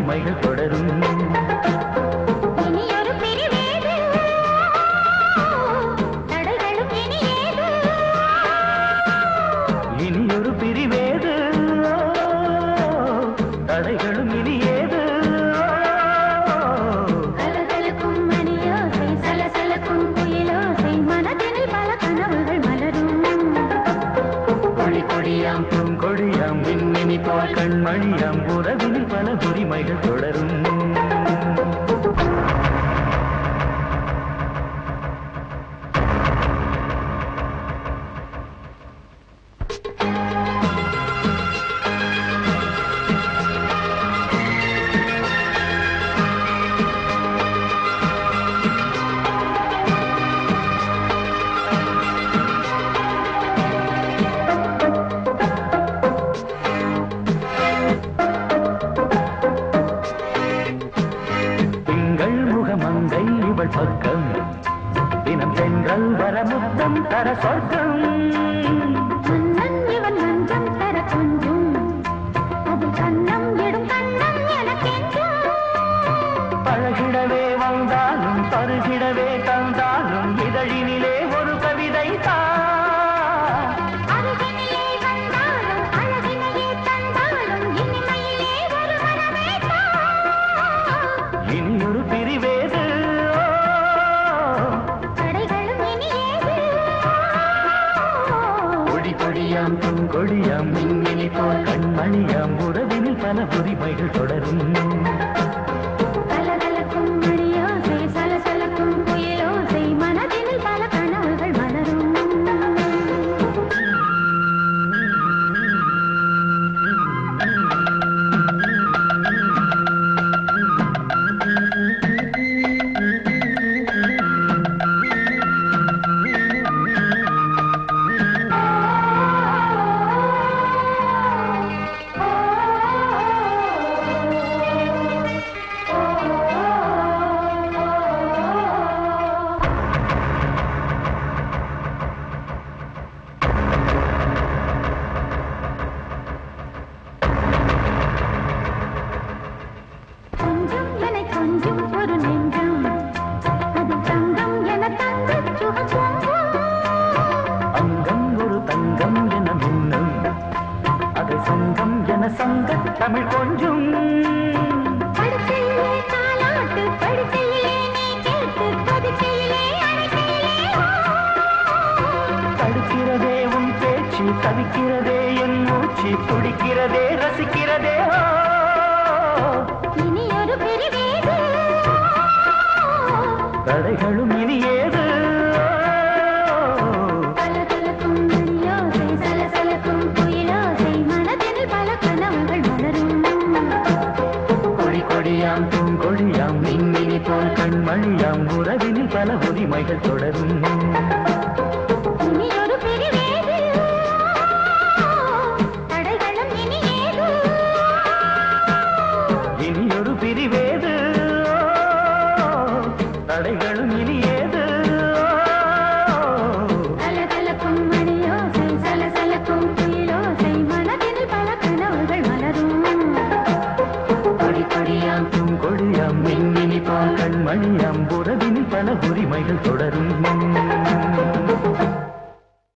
உரிமைகள் தொடரும். இனியொரு பிரிவேது தடைகளும் இனியேது. கலகலக்கும் மணியோசை சலசலக்கும் குயிலோசை மனதினில் பல கனவுகள் மலரும். கொடி கொடியாம் பூங்கொடியாம் விண்மினி போல் கண்மணியாம் உறவினில் பல உரிமைகள் தொடரும். மங்கை இவள் பக்கம் தினம் தென்றல் வர முத்தம் தர சொர்க்கம். மன்னன் இவன் மஞ்சம் தர கொஞ்சம் அது கண்ணம் இடும் கண்ணம் எனக்கென்றும். பழகிடவே வந்தாலும் பருகிடவே தந்தாலும் இதழினிலே ஒரு கவிதை தான். அருகினிலே வந்தாலும் அழகினையே தந்தாலும் இனிமையிலே ஒரு மனமே தான். இனியொரு பிரிவேது தடைகளும் இனியேது. கொடி கொடியாம் பூங்கொடியாம் மின்மினி போல் கண்மணியாம் உறவினில் பல உரிமைகள் தொடரும். கலகலக்கும் மணியோசை சலசலக்கும் குயிலோசை மனதினில் பல கனவுகள் மலரும். கொஞ்சம் என கொஞ்சம் ஒரு நெஞ்சம் அது தங்கம் என தங்கச் சுகம். அங்கம் ஒரு தங்கம் என மின்னும் அது சங்கம் என சங்க தமிழ் கொஞ்சம். படுக்கையிலே தாலாட்டு படுக்கையிலே நீ கேட்டு கொதிக்கையிலே அழைக்கையிலே தடுக்கிறதே உன் பேச்சு தவிக்கிறதே என் மூச்சு துடிக்கிறதே ரசிக்கிறதே. இனியொரு பிரிவேது தடைகளும் இனியேது. கலகலக்கும் மணியோசை சலசலக்கும் குயிலோசை மனதினில் பல கனவுகள் மலரும். கொடி கொடியாம் பூங்கொடியாம் மின்மினி போல் கண்மணியாம் உறவினில் பல உரிமைகள் தொடரும். இனியொரு பிரிவேது தடைகளும் இனியேது. இனியொரு பிரிவேது தடைகளும் இனியேது. கலகலக்கும் மணியோசை சலசலக்கும் குயிலோசை மனதினில் பல கனவுகள் மலரும். கொடி கொடியாம் பூங்கொடியாம் மின்மினி போல் கண்மணியாம் உறவினில் பல உரிமைகள் தொடரும்.